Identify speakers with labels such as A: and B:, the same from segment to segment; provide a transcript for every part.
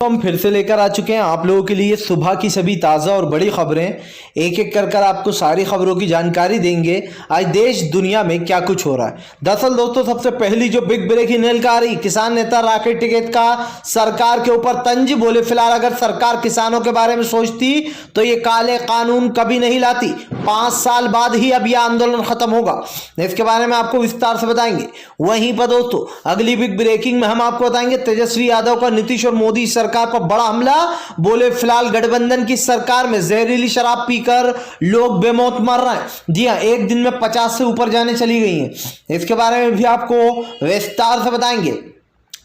A: तो हम फिर से लेकर आ चुके हैं आप लोगों के लिए सुबह की सभी ताज़ा और बड़ी खबरें। एक एक कर आपको सारी खबरों की जानकारी देंगे आज देश दुनिया में क्या कुछ हो रहा है। दरअसल दोस्तों, सबसे पहली जो बिग ब्रेकिंग न्यूज़ आ रही, किसान नेता राकेश टिकैत का सरकार के ऊपर तंज। बोले फिलहाल अगर सरकार किसानों के बारे में सोचती तो ये काले कानून कभी नहीं लाती, 5 साल बाद ही अब यह आंदोलन खत्म होगा। इसके बारे में आपको विस्तार से बताएंगे। वहीं पर दोस्तों अगली बिग ब्रेकिंग में हम आपको बताएंगे तेजस्वी यादव का नीतीश और मोदी सरकार पर बड़ा हमला। बोले फिलहाल गठबंधन की सरकार में जहरीली शराब पीकर लोग बेमौत मर रहे हैं। जी हां, एक दिन में 50 से ऊपर जाने चली गई हैं। इसके बारे में भी आपको विस्तार से बताएंगे।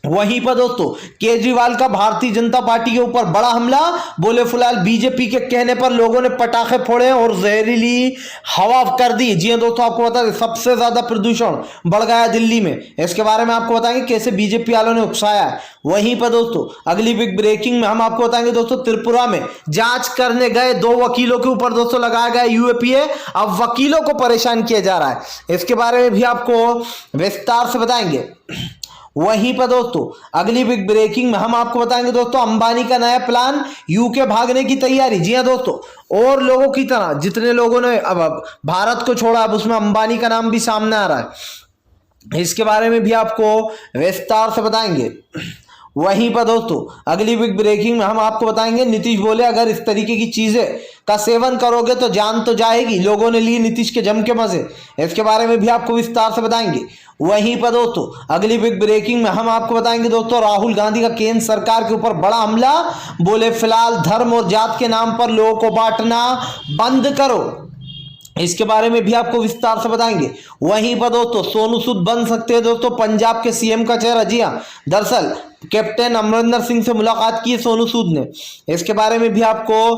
A: वहीं पर दोस्तों केजरीवाल का भारतीय जनता पार्टी के ऊपर बड़ा हमला। बोले फिलहाल बीजेपी के कहने पर लोगों ने पटाखे फोड़े और जहरीली हवा कर दी। जी हां दोस्तों, आपको बता दें सबसे ज्यादा प्रदूषण बढ़ गया दिल्ली में। इसके बारे में आपको बताएंगे कैसे बीजेपी वालों ने उकसाया है। वहीं पर दोस्तों अगली बिग ब्रेकिंग में हम आपको बताएंगे दोस्तों त्रिपुरा में जांच करने गए 2 वकीलों के ऊपर दोस्तों लगाया गया यूएपीए। अब वकीलों को परेशान किया जा रहा है। इसके बारे में भी आपको विस्तार से बताएंगे। वहीं पर दोस्तों अगली बिग ब्रेकिंग में हम आपको बताएंगे दोस्तों अंबानी का नया प्लान, यूके भागने की तैयारी। जी हां दोस्तों, और लोगों की तरह जितने लोगों ने अब भारत को छोड़ा, अब उसमें अंबानी का नाम भी सामने आ रहा है। इसके बारे में भी आपको विस्तार से बताएंगे। वहीं पर दोस्तों अगली बिग ब्रेकिंग में हम आपको बताएंगे नीतीश बोले अगर इस तरीके की चीजें का सेवन करोगे तो जान तो जाएगी। लोगों ने लिए नीतीश के जम के मजे। इसके बारे में भी आपको विस्तार से बताएंगे। वहीं पर दोस्तों अगली बिग ब्रेकिंग में हम आपको बताएंगे दोस्तों राहुल गांधी का केंद्र सरकार के ऊपर बड़ा हमला। बोले फिलहाल धर्म और जात के नाम पर लोगों को बांटना बंद करो। इसके बारे में भी आपको विस्तार से बताएंगे। वहीं पर दोस्तों सोनू सूद बन सकते हैं दोस्तों पंजाब के सीएम का चेहरा। जी हां, दरअसल कैप्टन अमरिंदर सिंह से मुलाकात की है सोनू सूद ने। इसके बारे में भी आपको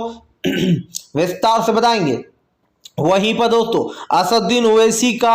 A: विस्तार से बताएंगे। वहीं पर दोस्तों असदुद्दीन ओवैसी का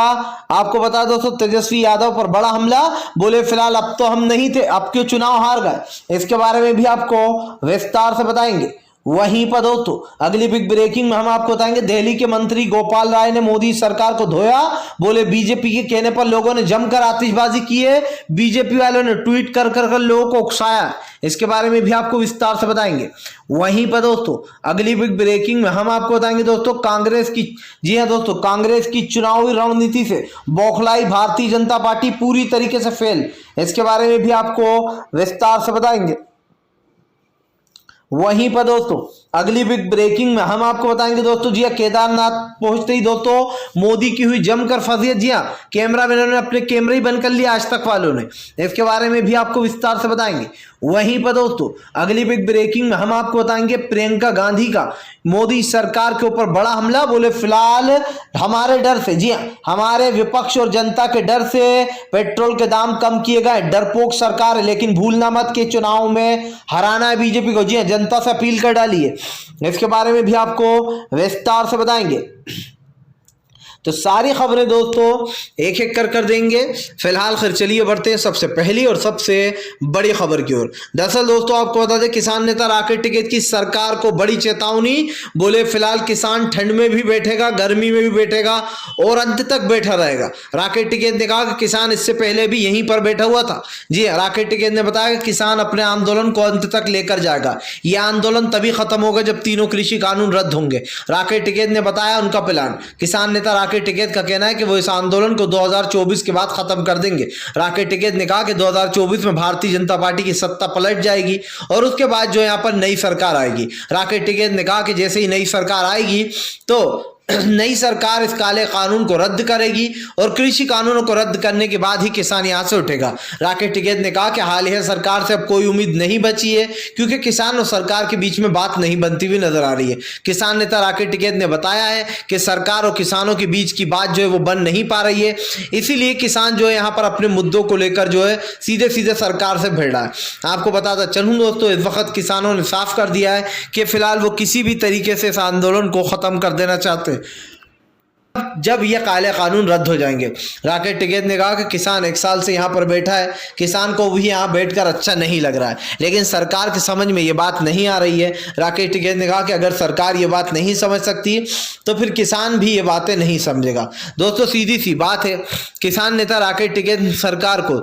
A: आपको बता दोस्तों तेजस्वी यादव पर बड़ा हमला। बोले फिलहाल अब तो हम नहीं थे, अब क्यों चुनाव हार गए। इसके बारे में भी आपको विस्तार से बताएंगे। वहीं पर दोस्तों अगली बिग ब्रेकिंग में हम आपको बताएंगे दिल्ली के मंत्री गोपाल राय ने मोदी सरकार को धोया। बोले बीजेपी के कहने पर लोगों ने जमकर आतिशबाजी की है। बीजेपी वालों ने ट्वीट कर कर लोगों को उकसाया। इसके बारे में भी आपको विस्तार से बताएंगे। वहीं पर दोस्तों अगली बिग ब्रेकिंग में हम आपको बताएंगे दोस्तों कांग्रेस की, जी हां दोस्तों, कांग्रेस की चुनावी रणनीति से बौखलाई भारतीय जनता पार्टी पूरी तरीके से फेल। इसके बारे में भी आपको विस्तार से बताएंगे। वहीं पर दोस्तों अगली बिग ब्रेकिंग में हम आपको बताएंगे दोस्तों जी हां केदारनाथ पहुंचते ही दोस्तों मोदी की हुई जमकर फजीहत। जी हां, कैमरा मैनों ने अपने कैमरे ही बंद कर लिया आज तक वालों ने। इसके बारे में भी आपको विस्तार से बताएंगे। वहीं पर दोस्तों अगली बिग ब्रेकिंग में हम आपको बताएंगे प्रियंका गांधी का मोदी सरकार के ऊपर बड़ा हमला। बोले फिलहाल हमारे डर से, जी हां, हमारे विपक्ष और जनता के डर से पेट्रोल के दाम कम किए गए। डरपोक सरकार है, लेकिन भूलना मत के चुनाव में हराना है बीजेपी को। जी हां, जनता से अपील कर डाली है। इसके बारे में भी आपको विस्तार से बताएंगे। तो सारी खबरें दोस्तों एक एक कर देंगे। फिलहाल खैर चलिए बढ़ते हैं सबसे पहली और सबसे बड़ी खबर की ओर। दरअसल दोस्तों आपको बता दें किसान नेता राकेश टिकैत की सरकार को बड़ी चेतावनी। बोले फिलहाल किसान ठंड में भी बैठेगा, गर्मी में भी बैठेगा और अंत तक बैठा रहेगा। राकेश टिकैत ने कहा कि किसान इससे पहले भी यहीं पर बैठा हुआ था। जी हां, राकेश टिकैत ने बताया कि किसान अपने आंदोलन को अंत तक लेकर जाएगा। यह आंदोलन तभी खत्म होगा जब तीनों कृषि कानून रद्द होंगे। राकेश टिकैत ने बताया उनका प्लान। किसान नेता राकेश टिकैत का कहना है कि वो इस आंदोलन को 2024 के बाद खत्म कर देंगे। राकेश टिकैत ने कहा कि 2024 में भारतीय जनता पार्टी की सत्ता पलट जाएगी और उसके बाद जो यहाँ पर नई सरकार आएगी। राकेश टिकैत ने कहा कि जैसे ही नई सरकार आएगी तो नई सरकार इस काले कानून को रद्द करेगी और कृषि कानूनों को रद्द करने के बाद ही किसान यहां से उठेगा। राकेश टिकैत ने कहा कि हालिया सरकार से अब कोई उम्मीद नहीं बची है क्योंकि किसान और सरकार के बीच में बात नहीं बनती हुई नजर आ रही है। किसान नेता राकेश टिकैत ने बताया है कि सरकार और किसानों के बीच की बात जो है वो बन नहीं पा रही है, इसीलिए किसान जो है यहाँ पर अपने मुद्दों को लेकर जो है सीधे सीधे सरकार से भिड़ रहा है। आपको बताता चलूं दोस्तों इस वक्त किसानों ने साफ कर दिया है कि फिलहाल वो किसी भी तरीके से इस आंदोलन को खत्म कर देना चाहते हैं जब ये काले कानून रद्द हो जाएंगे। राकेश टिकैत ने कहा कि किसान 1 साल से यहाँ पर बैठा है, किसान को भी यहाँ बैठकर अच्छा नहीं लग रहा है, लेकिन सरकार की समझ में ये बात नहीं आ रही है। राकेश टिकैत ने कहा कि अगर सरकार ये बात नहीं समझ सकती तो फिर किसान भी ये बातें नहीं समझेगा। दोस्तों सीधी सी बात है, किसान नेता राकेश टिकैत सरकार को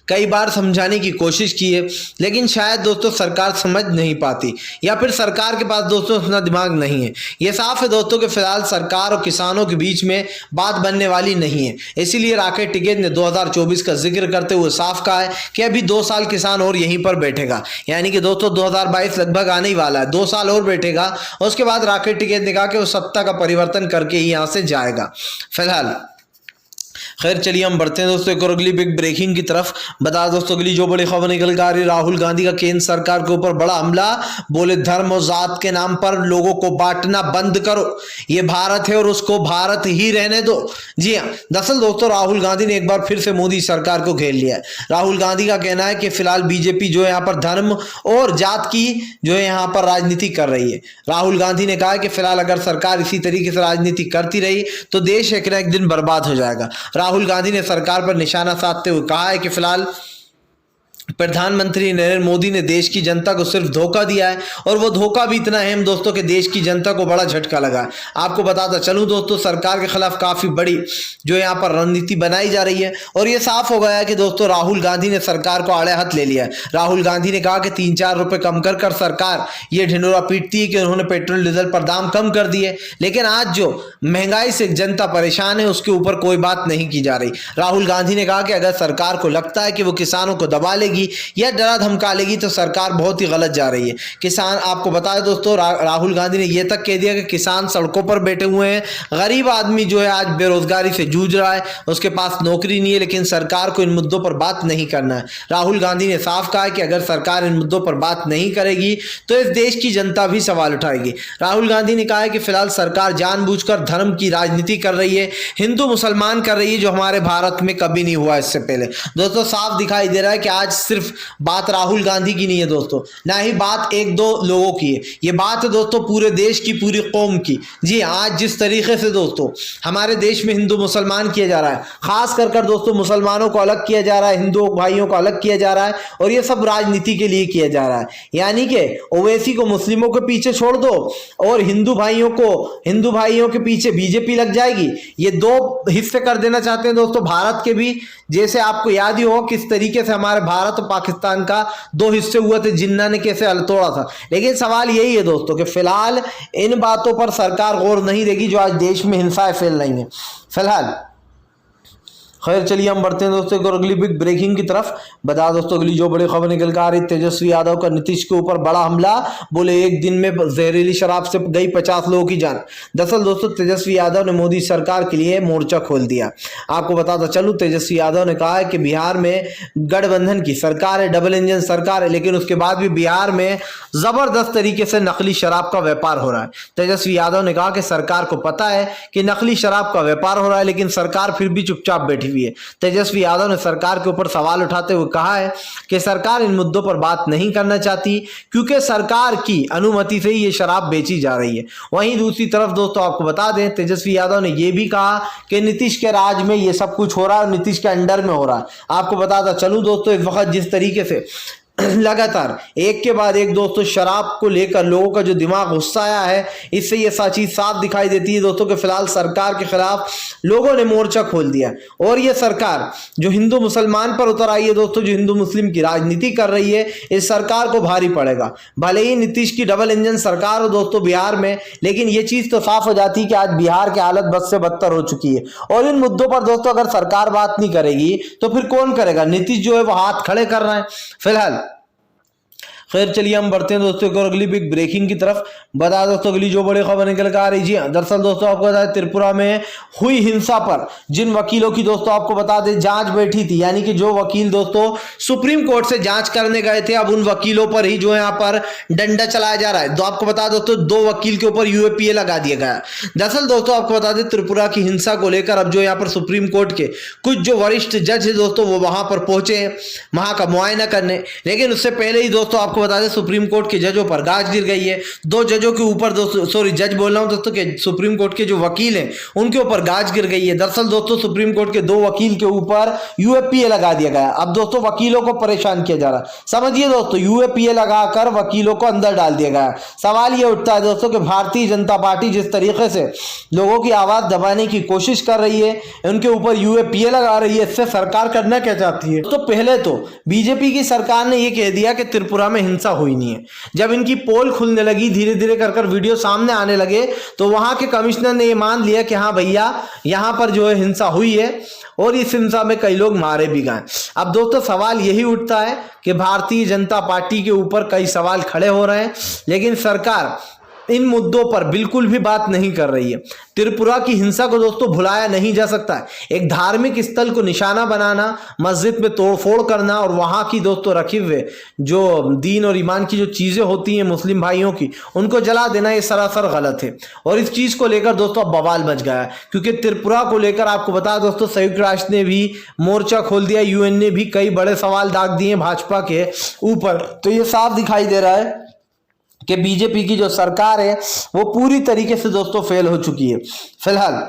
A: कई बार समझाने की कोशिश की है, लेकिन शायद दोस्तों सरकार समझ नहीं पाती, या फिर सरकार के पास दोस्तों उतना दिमाग नहीं है। ये साफ है दोस्तों कि फिलहाल सरकार और किसानों के बीच में बात बनने वाली नहीं है। इसीलिए राकेश टिकैत ने 2024 का जिक्र करते हुए साफ कहा है कि अभी 2 साल किसान और यहीं पर बैठेगा, यानी कि दोस्तों 2022 लगभग आने ही वाला है, 2 साल और बैठेगा। उसके बाद राकेश टिकैत ने कहा कि वो सत्ता का परिवर्तन करके ही यहाँ से जाएगा। फिलहाल खैर चलिए हम बढ़ते हैं दोस्तों एक और अगली बिग ब्रेकिंग की तरफ। बता दोस्तों अगली जो बड़ी खबर निकल कर आ रही, राहुल गांधी का केंद्र सरकार के ऊपर बड़ा हमला। बोले धर्म और जात के नाम पर लोगों को बांटना बंद करो, ये भारत है और उसको भारत ही रहने दो। जी हाँ, दरअसल दोस्तों राहुल गांधी ने एक बार फिर से मोदी सरकार को घेर लिया है। राहुल गांधी का कहना है कि फिलहाल बीजेपी जो है यहाँ पर धर्म और जात की जो है यहाँ पर राजनीति कर रही है। राहुल गांधी ने कहा है कि फिलहाल अगर सरकार इसी तरीके से राजनीति करती रही तो देश एक ना एक दिन बर्बाद हो जाएगा। राहुल गांधी ने सरकार पर निशाना साधते हुए कहा है कि फिलहाल प्रधानमंत्री नरेंद्र मोदी ने देश की जनता को सिर्फ धोखा दिया है, और वो धोखा भी इतना अहम दोस्तों कि देश की जनता को बड़ा झटका लगा है। आपको बताता चलूं दोस्तों सरकार के खिलाफ काफी बड़ी जो यहाँ पर रणनीति बनाई जा रही है, और ये साफ हो गया है कि दोस्तों राहुल गांधी ने सरकार को आड़े हाथ ले लिया है। राहुल गांधी ने कहा कि 3-4 रुपए कम कर सरकार ये ढिंडोरा पीटती है कि उन्होंने पेट्रोल डीजल पर दाम कम कर दिए, लेकिन आज जो महंगाई से जनता परेशान है उसके ऊपर कोई बात नहीं की जा रही। राहुल गांधी ने कहा कि अगर सरकार को लगता है कि वो किसानों को दबा लेगी या डरा धमका लेगी तो सरकार बहुत ही गलत जा रही है। किसान आपको बताया दोस्तों राहुल गांधी ने यह तक कह दिया कि किसान सड़कों पर बैठे हुए हैं, गरीब आदमी जो है आज बेरोजगारी से जूझ रहा है, उसके पास नौकरी नहीं है, लेकिन सरकार को इन मुद्दों पर बात नहीं करना है। राहुल गांधी ने साफ कहा कि अगर सरकार इन मुद्दों पर बात नहीं करेगी तो इस देश की जनता भी सवाल उठाएगी। राहुल गांधी ने कहा है कि फिलहाल सरकार जानबूझकर धर्म की राजनीति कर रही है, हिंदू मुसलमान कर रही है, जो हमारे भारत में कभी नहीं हुआ इससे पहले। दोस्तों साफ दिखाई दे रहा है कि आज सिर्फ बात राहुल गांधी की नहीं है दोस्तों, ना ही बात 1-2 लोगों की है, ये बात है दोस्तों पूरे देश की, पूरी कौम की। जी आज जिस तरीके से दोस्तों हमारे देश में हिंदू मुसलमान किया जा रहा है, खास कर दोस्तों मुसलमानों को अलग किया जा रहा है, हिंदू भाइयों को अलग किया जा रहा है, और ये सब राजनीति के लिए किया जा रहा है। यानी कि ओवैसी को मुस्लिमों के पीछे छोड़ दो और हिंदू भाइयों के पीछे बीजेपी लग जाएगी। ये 2 हिस्से कर देना चाहते हैं दोस्तों भारत के भी। जैसे आपको याद ही हो किस तरीके से हमारे भारत और पाकिस्तान का 2 हिस्से हुए थे, जिन्ना ने कैसे हलतोड़ा था। लेकिन सवाल यही है दोस्तों कि फिलहाल इन बातों पर सरकार गौर नहीं देगी जो आज देश में हिंसाएं फैल रही हैं। फिलहाल खैर चलिए हम बढ़ते हैं दोस्तों और अगली बिग ब्रेकिंग की तरफ। बता दोस्तों अगली जो बड़ी खबर निकल कर आ रही, तेजस्वी यादव का नीतीश के ऊपर बड़ा हमला। बोले एक दिन में जहरीली शराब से गई 50 लोगों की जान। दरअसल दोस्तों तेजस्वी यादव ने मोदी सरकार के लिए मोर्चा खोल दिया। आपको बताता चलूं तेजस्वी यादव ने कहा है कि बिहार में गठबंधन की सरकार है, डबल इंजन सरकार है, लेकिन उसके बाद भी बिहार में जबरदस्त तरीके से नकली शराब का व्यापार हो रहा है। तेजस्वी यादव ने कहा कि सरकार को पता है कि नकली शराब का व्यापार हो रहा है, लेकिन सरकार फिर भी चुपचाप बैठी हुई है। तेजस्वी यादव ने सरकार के ऊपर सवाल उठाते हुए कहा है कि सरकार इन मुद्दों पर बात नहीं करना चाहती क्योंकि सरकार की अनुमति से ही ये शराब बेची जा रही है। वहीं दूसरी तरफ दोस्तों आपको बता दें तेजस्वी यादव ने यह भी कहा कि नीतीश के राज में ये सब कुछ हो रहा है और नीतीश के अंडर में हो रहा है। आपको बताता चलूं दोस्तों इस वक्त जिस तरीके से लगातार एक के बाद एक दोस्तों शराब को लेकर लोगों का जो दिमाग गुस्साया है, इससे ये चीज साफ दिखाई देती है दोस्तों कि फिलहाल सरकार के खिलाफ लोगों ने मोर्चा खोल दिया। और ये सरकार जो हिंदू मुसलमान पर उतर आई है दोस्तों, जो हिंदू मुस्लिम की राजनीति कर रही है, इस सरकार को भारी पड़ेगा। भले ही नीतीश की डबल इंजन सरकार हो दोस्तों बिहार में, लेकिन ये चीज तो साफ हो जाती है कि आज बिहार की हालत बद से बदतर हो चुकी है। और इन मुद्दों पर दोस्तों अगर सरकार बात नहीं करेगी तो फिर कौन करेगा? नीतीश जो है वो हाथ खड़े कर रहे हैं। फिलहाल खैर चलिए हम बढ़ते हैं दोस्तों और अगली बिग ब्रेकिंग की तरफ। बता दोस्तों अगली जो बड़ी खबर निकल कर आ रही, जी दरअसल दोस्तों आपको बता दें त्रिपुरा में हुई हिंसा पर जिन वकीलों की दोस्तों आपको बता दें जांच बैठी थी, यानी कि जो वकील दोस्तों सुप्रीम कोर्ट से जांच करने गए थे, अब उन वकीलों पर ही जो है यहाँ पर डंडा चलाया जा रहा है। तो आपको बता दोस्तों 2 वकील के ऊपर यूएपीए लगा दिया गया। दरअसल दोस्तों आपको बता दें त्रिपुरा की हिंसा को लेकर अब जो यहाँ पर सुप्रीम कोर्ट के कुछ जो वरिष्ठ जज है दोस्तों वो वहां पर पहुंचे हैं वहां का मुआयना करने। लेकिन उससे पहले ही दोस्तों आपको बता दें सुप्रीम कोर्ट के जजों पर गाज गिर गई है। 2 जजों के ऊपर दोस्तों, सॉरी जज बोल रहा हूं दोस्तों, के सुप्रीम कोर्ट के जो वकील हैं उनके ऊपर गाज गिर गई है। दरअसल दोस्तों सुप्रीम कोर्ट के 2 वकील के ऊपर यूएपीए लगा दिया गया। अब दोस्तों वकीलों को परेशान किया जा रहा है। समझिए दोस्तों, यूएपीए लगाकर वकीलों को अंदर डाल दिया गया। सवाल यह उठता है दोस्तों कि भारतीय जनता पार्टी जिस तरीके से लोगों की आवाज दबाने की कोशिश कर रही है, उनके ऊपर यूएपीए लगा रही है, इससे सरकार करना क्या चाहती है? तो पहले तो बीजेपी की सरकार ने यह कह दिया कि त्रिपुरा में हिंसा हुई नहीं है। जब इनकी पोल खुलने लगी, धीरे धीरे कर वीडियो सामने आने लगे, तो वहां के कमिश्नर ने यह मान लिया कि हाँ भैया यहां पर जो है हिंसा हुई है और इस हिंसा में कई लोग मारे भी गए। अब दोस्तों सवाल यही उठता है कि भारतीय जनता पार्टी के ऊपर कई सवाल खड़े हो रहे हैं, लेकिन सरकार इन मुद्दों पर बिल्कुल भी बात नहीं कर रही है। त्रिपुरा की हिंसा को दोस्तों भुलाया नहीं जा सकता है। एक धार्मिक स्थल को निशाना बनाना, मस्जिद में तोड़फोड़ करना और वहां की दोस्तों रखे हुए जो दीन और ईमान की जो चीजें होती हैं मुस्लिम भाइयों की, उनको जला देना ये सरासर गलत है। और इस चीज को लेकर दोस्तों अब बवाल मच गया है, क्योंकि त्रिपुरा को लेकर आपको बता दोस्तों संयुक्त राष्ट्र ने भी मोर्चा खोल दिया, यूएन ने भी कई बड़े सवाल दाग दिए भाजपा के ऊपर। तो ये साफ दिखाई दे रहा है कि बीजेपी की जो सरकार है वो पूरी तरीके से दोस्तों फेल हो चुकी है फिलहाल।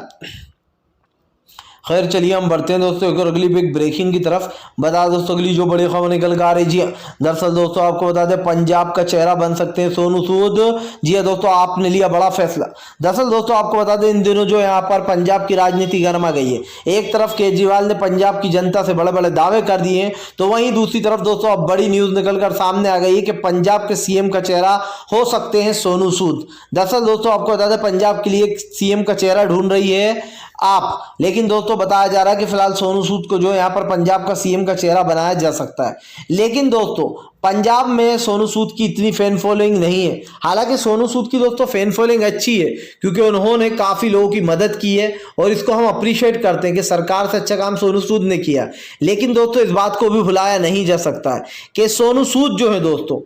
A: खैर चलिए हम बढ़ते हैं दोस्तों एक और अगली बिग ब्रेकिंग की तरफ। बता दोस्तों अगली जो बड़ी खबर निकल कर आ रही, जी दरअसल दोस्तों आपको बता दें पंजाब का चेहरा बन सकते हैं सोनू सूद। जी दोस्तों आपने लिया बड़ा फैसला। दरअसल दोस्तों आपको बता दें इन दिनों जो यहाँ पर पंजाब की राजनीति गर्मा गई है। एक तरफ केजरीवाल ने पंजाब की जनता से बड़े बड़े दावे कर दिए हैं, तो वहीं दूसरी तरफ दोस्तों अब बड़ी न्यूज निकल कर सामने आ गई है कि पंजाब के सीएम का चेहरा हो सकते हैं सोनू सूद। दरअसल दोस्तों आपको बता दें पंजाब के लिए सीएम का चेहरा ढूंढ रही है आप, लेकिन दोस्तों बताया जा रहा है कि फिलहाल सोनू सूद को जो यहाँ पर पंजाब का सीएम का चेहरा बनाया जा सकता है। लेकिन दोस्तों पंजाब में सोनू सूद की इतनी फैन फॉलोइंग नहीं है। हालांकि सोनू सूद की दोस्तों फैन फॉलोइंग अच्छी है, क्योंकि उन्होंने काफी लोगों की मदद की है और इसको हम अप्रिशिएट करते हैं कि सरकार से अच्छा काम सोनू सूद ने किया। लेकिन दोस्तों इस बात को भी भुलाया नहीं जा सकता है कि सोनू सूद जो है दोस्तों,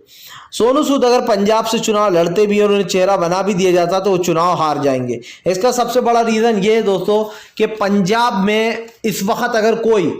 A: सोनू सूद अगर पंजाब से चुनाव लड़ते भी और उन्हें चेहरा बना भी दिया जाता तो वो चुनाव हार जाएंगे। इसका सबसे बड़ा रीजन ये है दोस्तों कि पंजाब में इस वक्त अगर कोई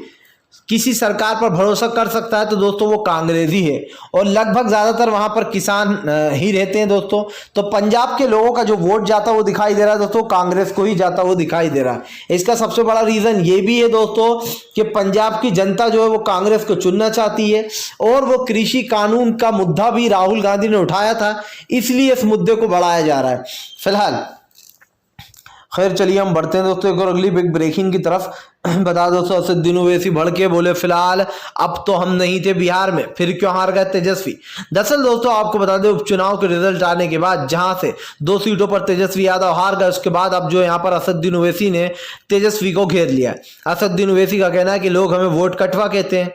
A: किसी सरकार पर भरोसा कर सकता है तो दोस्तों वो कांग्रेस ही है, और लगभग ज्यादातर वहां पर किसान ही रहते हैं दोस्तों। तो पंजाब के लोगों का जो वोट जाता वो दिखाई दे रहा है दोस्तों, कांग्रेस को ही जाता वो दिखाई दे रहा है। इसका सबसे बड़ा रीजन ये भी है दोस्तों कि पंजाब की जनता जो है वो कांग्रेस को चुनना चाहती है, और वो कृषि कानून का मुद्दा भी राहुल गांधी ने उठाया था, इसलिए इस मुद्दे को बढ़ाया जा रहा है फिलहाल। खैर चलिए हम बढ़ते हैं दोस्तों एक और अगली बिग ब्रेकिंग की तरफ। बता दोस्तों असदुद्दीन ओवैसी भड़के बोले फिलहाल अब तो हम नहीं थे बिहार में, फिर क्यों हार गए तेजस्वी। दरअसल दोस्तों आपको बता दें उपचुनाव के रिजल्ट आने के बाद जहां से 2 सीटों पर तेजस्वी यादव हार गए, उसके बाद अब जो यहाँ पर असदुद्दीन ओवैसी ने तेजस्वी को घेर लिया। असदुद्दीन ओवैसी का कहना है कि लोग हमें वोट कटवा कहते हैं,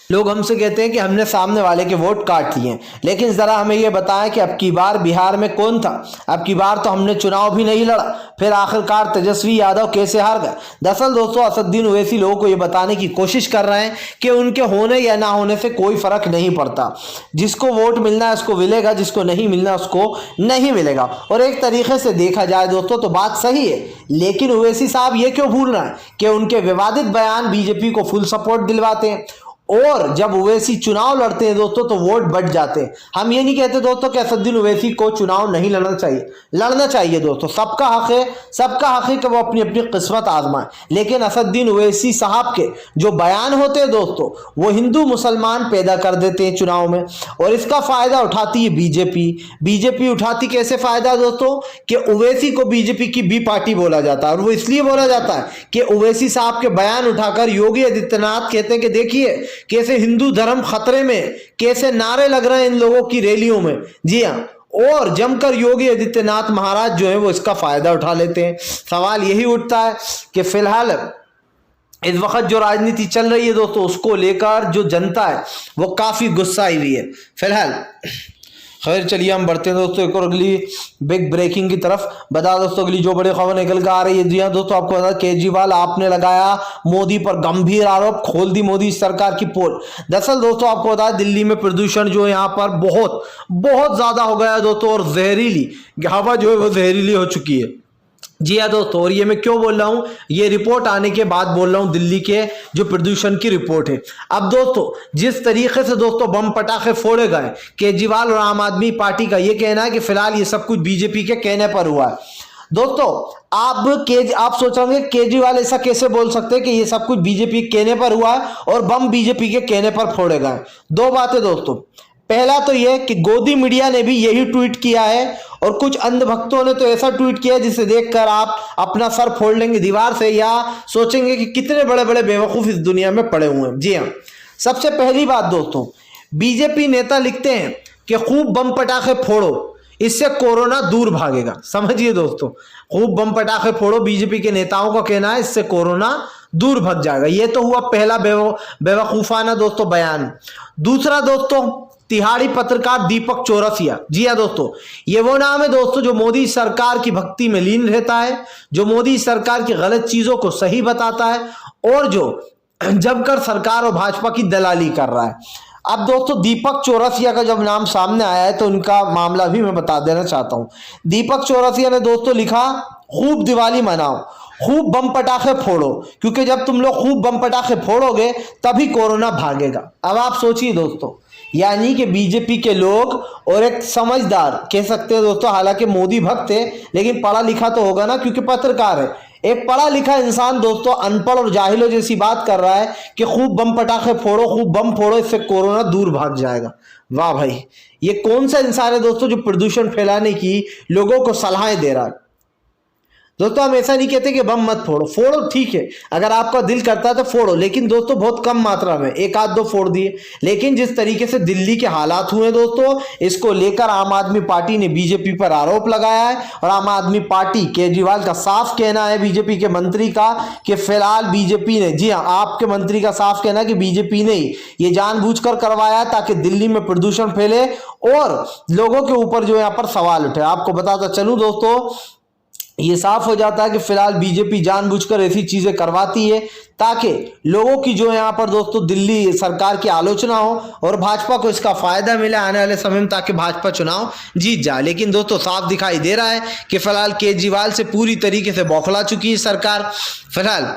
A: लोग हमसे कहते हैं कि हमने सामने वाले के वोट काट लिए, लेकिन जरा हमें यह बताएं कि अब की बार बिहार में कौन था। अब की बार तो हमने चुनाव भी नहीं लड़ा, फिर आखिरकार तेजस्वी यादव कैसे हार गए। दरअसल दोस्तों असदुद्दीन ओवैसी लोगों को यह बताने की कोशिश कर रहे हैं कि उनके होने या ना होने से कोई फर्क नहीं पड़ता, जिसको वोट मिलना है उसको मिलेगा, जिसको नहीं मिलना उसको नहीं मिलेगा। और एक तरीके से देखा जाए दोस्तों तो बात सही है, लेकिन ओवैसी साहब ये क्यों भूल रहे हैं कि उनके विवादित बयान बीजेपी को फुल सपोर्ट दिलवाते हैं, और जब ओवैसी चुनाव लड़ते हैं दोस्तों तो वोट बढ़ जाते हैं। हम ये नहीं कहते दोस्तों कि असदुद्दीन ओवैसी को चुनाव नहीं लड़ना चाहिए, लड़ना चाहिए दोस्तों, सबका हक है, सबका हक है कि वो अपनी अपनी किस्मत आजमाए। लेकिन असदुद्दीन ओवैसी साहब के जो बयान होते हैं दोस्तों वो हिंदू मुसलमान पैदा कर देते हैं चुनाव में, और इसका फायदा उठाती है बीजेपी। बीजेपी उठाती कैसे फायदा दोस्तों कि ओवैसी को बीजेपी की बी पार्टी बोला जाता है, और वो इसलिए बोला जाता है कि ओवैसी साहब के बयान उठाकर योगी आदित्यनाथ कहते हैं कि देखिए कैसे हिंदू धर्म खतरे में, कैसे नारे लग रहे हैं इन लोगों की रैलियों में। जी हाँ, और जमकर योगी आदित्यनाथ महाराज जो है वो इसका फायदा उठा लेते हैं। सवाल यही उठता है कि फिलहाल इस वक्त जो राजनीति चल रही है दोस्तों उसको लेकर जो जनता है वो काफी गुस्साई हुई है फिलहाल। खैर चलिए हम बढ़ते हैं दोस्तों एक और अगली बिग ब्रेकिंग की तरफ। बता दोस्तों अगली जो बड़ी खबर निकल कर आ रही है, जी हाँ दोस्तों आपको बता केजरीवाल आपने लगाया मोदी पर गंभीर आरोप, खोल दी मोदी सरकार की पोल। दरअसल दोस्तों आपको बता दिल्ली में प्रदूषण जो यहाँ पर बहुत ज्यादा हो गया है दोस्तों, और जहरीली हवा जो है वो जहरीली हो चुकी है। जी हाँ दोस्तों, और ये मैं क्यों बोल रहा हूँ, ये रिपोर्ट आने के बाद बोल रहा हूँ, दिल्ली के जो प्रदूषण की रिपोर्ट है। अब दोस्तों जिस तरीके से दोस्तों बम पटाखे फोड़े गए, केजरीवाल और आम आदमी पार्टी का ये कहना है कि फिलहाल ये सब कुछ बीजेपी के कहने पर हुआ है। दोस्तों आप सोचेंगे केजरीवाल ऐसा कैसे बोल सकते हैं कि ये सब कुछ बीजेपी के कहने पर हुआ है और बम बीजेपी के कहने पर फोड़े गए। दो बातें दोस्तों, पहला तो यह कि गोदी मीडिया ने भी यही ट्वीट किया है और कुछ अंधभक्तों ने तो ऐसा ट्वीट किया जिसे देखकर आप अपना सर फोड़ लेंगे दीवार से या सोचेंगे कि कितने बड़े बड़े बेवकूफ इस दुनिया में पड़े हुए हैं। जी हाँ, सबसे पहली बात दोस्तों, बीजेपी नेता लिखते हैं कि खूब बम पटाखे फोड़ो, इससे कोरोना दूर भागेगा। समझिए दोस्तों, खूब बम पटाखे फोड़ो, बीजेपी के नेताओं का कहना है इससे कोरोना दूर भाग जाएगा। ये तो हुआ पहला बेवकूफाना दोस्तों बयान। दूसरा दोस्तों, तिहाड़ी पत्रकार दीपक चौरसिया। जी हाँ दोस्तों, ये वो नाम है दोस्तों जो मोदी सरकार की भक्ति में लीन रहता है, जो मोदी सरकार की गलत चीजों को सही बताता है और जो जमकर सरकार और भाजपा की दलाली कर रहा है। अब दोस्तों दीपक चौरसिया का जब नाम सामने आया है तो उनका मामला भी मैं बता देना चाहता हूं। दीपक चौरसिया ने दोस्तों लिखा, खूब दिवाली मनाओ, खूब बम पटाखे फोड़ो, क्योंकि जब तुम लोग खूब बम पटाखे फोड़ोगे तभी कोरोना भागेगा। अब आप सोचिए दोस्तों, यानी कि बीजेपी के लोग और एक समझदार कह सकते हैं दोस्तों, हालांकि मोदी भक्त है लेकिन पढ़ा लिखा तो होगा ना क्योंकि पत्रकार है, एक पढ़ा लिखा इंसान दोस्तों अनपढ़ और जाहिलों जैसी बात कर रहा है कि खूब बम पटाखे फोड़ो, खूब बम फोड़ो, इससे कोरोना दूर भाग जाएगा। वाह भाई, ये कौन सा इंसान है दोस्तों जो प्रदूषण फैलाने की लोगों को सलाहें दे रहा है। दोस्तों हम ऐसा नहीं कहते कि बम मत फोड़ो, फोड़ो ठीक है, अगर आपका दिल करता है तो फोड़ो, लेकिन दोस्तों बहुत कम मात्रा में, एक आध दो फोड़ दिए। लेकिन जिस तरीके से दिल्ली के हालात हुए दोस्तों, इसको लेकर आम आदमी पार्टी ने बीजेपी पर आरोप लगाया है और आम आदमी पार्टी, केजरीवाल का साफ कहना है, बीजेपी के मंत्री का, कि फिलहाल बीजेपी ने, जी हाँ आपके मंत्री का साफ कहना है कि बीजेपी ने ये जानबूझकर करवाया ताकि दिल्ली में प्रदूषण फैले और लोगों के ऊपर जो यहाँ पर सवाल उठे। आपको बताता चलूं दोस्तों, ये साफ हो जाता है कि फिलहाल बीजेपी जानबूझकर ऐसी चीजें करवाती है ताकि लोगों की जो यहाँ पर दोस्तों दिल्ली सरकार की आलोचना हो और भाजपा को इसका फायदा मिले आने वाले समय में, ताकि भाजपा चुनाव जीत जाए। लेकिन दोस्तों साफ दिखाई दे रहा है कि फिलहाल केजरीवाल से पूरी तरीके से बौखला चुकी है सरकार फिलहाल।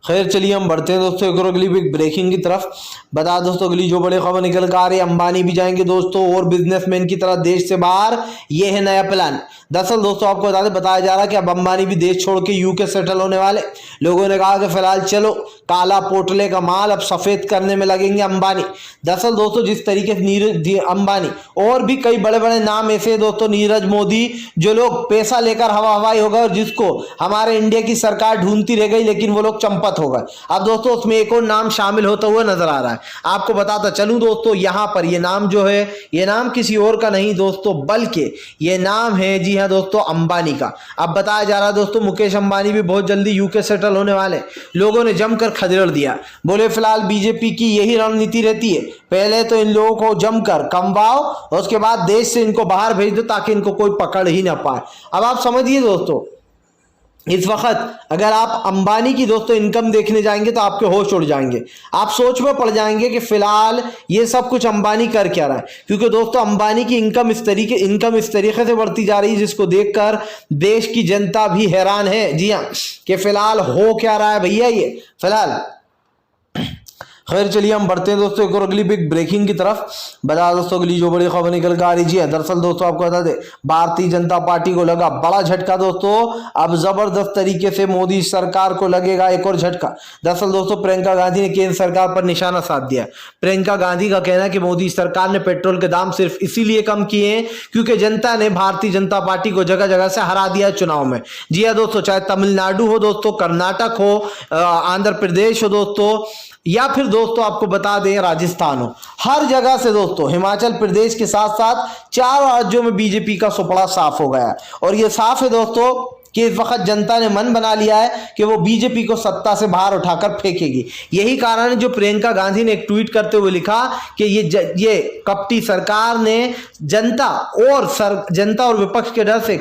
A: खैर चलिए हम बढ़ते हैं दोस्तों एक और अगली बिग ब्रेकिंग की तरफ। बता दोस्तों अगली जो बड़ी खबर निकल कर आ रही है, अंबानी भी जाएंगे दोस्तों और बिजनेसमैन की तरह देश से बाहर, ये है नया प्लान। दरअसल दोस्तों आपको बताया जा रहा है कि अब अंबानी भी देश छोड़ के यूके सेटल होने वाले। लोगों ने कहा कि फिलहाल चलो काला पोटले का माल अब सफेद करने में लगेंगे अंबानी। दरअसल दोस्तों जिस तरीके से नीरज अंबानी और भी कई बड़े बड़े नाम ऐसे दोस्तों, नीरज मोदी, जो लोग पैसा लेकर हवा हवाई हो गए और जिसको हमारे इंडिया की सरकार ढूंढती रह गई लेकिन वो लोग चंपत हो गए। अब दोस्तों उसमें एक और नाम शामिल होता हुआ नजर आ रहा है। आपको बताता चलूं दोस्तों, यहाँ पर ये नाम जो है, ये नाम किसी और का नहीं दोस्तों, बल्कि ये नाम है, जी हाँ दोस्तों, अंबानी का। अब बताया जा रहा है दोस्तों मुकेश अंबानी भी बहुत जल्दी यूके सेटल होने वाले। लोगों ने जमकर खदेड़ दिया, बोले फिलहाल बीजेपी की यही रणनीति रहती है, पहले तो इन लोगों को जमकर कमवाओ और उसके बाद देश से इनको बाहर भेज दो ताकि इनको कोई पकड़ ही ना पाए। अब आप समझिए दोस्तों, इस वक्त अगर आप अंबानी की दोस्तों इनकम देखने जाएंगे तो आपके होश उड़ जाएंगे, आप सोच में पड़ जाएंगे कि फिलहाल ये सब कुछ अंबानी कर क्या रहा है। क्योंकि दोस्तों अंबानी की इनकम इस तरीके से बढ़ती जा रही है जिसको देखकर देश की जनता भी हैरान है। जी हाँ, कि फिलहाल हो क्या रहा है भैया ये फिलहाल। खैर चलिए हम बढ़ते हैं दोस्तों एक और अगली बिग ब्रेकिंग की तरफ। बता दोस्तों अगली जो बड़ी खबर निकल कर आ रही है, दरअसल दोस्तों आपको बता दें भारतीय जनता पार्टी को लगा बड़ा झटका दोस्तों। अब जबरदस्त तरीके से मोदी सरकार को लगेगा एक और झटका। दरअसल दोस्तों प्रियंका गांधी ने केंद्र सरकार पर निशाना साध दिया। प्रियंका गांधी का कहना है कि मोदी सरकार ने पेट्रोल के दाम सिर्फ इसीलिए कम किए हैं क्योंकि जनता ने भारतीय जनता पार्टी को जगह जगह से हरा दिया चुनाव में। जी हाँ दोस्तों, चाहे तमिलनाडु हो दोस्तों, कर्नाटक हो, आंध्र प्रदेश हो दोस्तों, या फिर दोस्तों आपको बता दें राजस्थान हो, हर जगह से दोस्तों, हिमाचल प्रदेश के साथ साथ 4 राज्यों में बीजेपी का सुपड़ा साफ हो गया है। और ये साफ है दोस्तों कि इस वक्त जनता ने मन बना लिया है कि वो बीजेपी को सत्ता से बाहर उठाकर फेंकेगी। यही कारण है जो प्रियंका गांधी ने एक ट्वीट करते हुए लिखा कि ये कपटी सरकार ने जनता और विपक्ष के डर से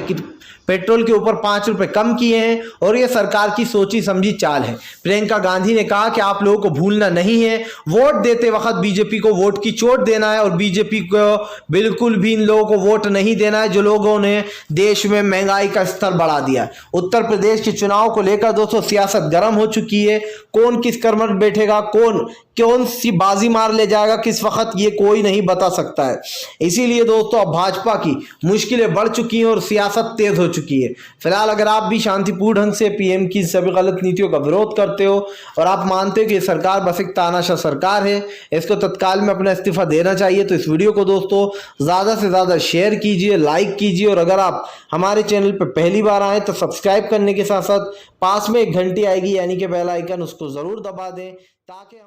A: पेट्रोल के ऊपर 5 रुपए कम किए हैं और ये सरकार की सोची समझी चाल है। प्रियंका गांधी ने कहा कि आप लोगों को भूलना नहीं है, वोट देते वक्त बीजेपी को वोट की चोट देना है और बीजेपी को बिल्कुल भी इन लोगों को वोट नहीं देना है जो लोगों ने देश में महंगाई का स्तर बढ़ा दिया। उत्तर प्रदेश के चुनाव को लेकर दोस्तों सियासत गर्म हो चुकी है। कौन किस कर्मठ बैठेगा, कौन सी बाजी मार ले जाएगा किस वक्त, ये कोई नहीं बता सकता है। इसीलिए दोस्तों अब भाजपा की मुश्किलें बढ़ चुकी हैं और सियासत तेज हो चुकी है। फिलहाल अगर आप भी शांतिपूर्ण ढंग से पीएम की सभी गलत नीतियों का विरोध करते हो और आप मानते हो कि सरकार बस एक तानाशाह सरकार है, इसको तत्काल में अपना इस्तीफा देना चाहिए, तो इस वीडियो को दोस्तों ज्यादा से ज्यादा शेयर कीजिए, लाइक कीजिए और अगर आप हमारे चैनल पर पहली बार आए तो सब्सक्राइब करने के साथ साथ पास में एक घंटी आएगी यानी कि बेल आइकन, उसको जरूर दबा दें ताकि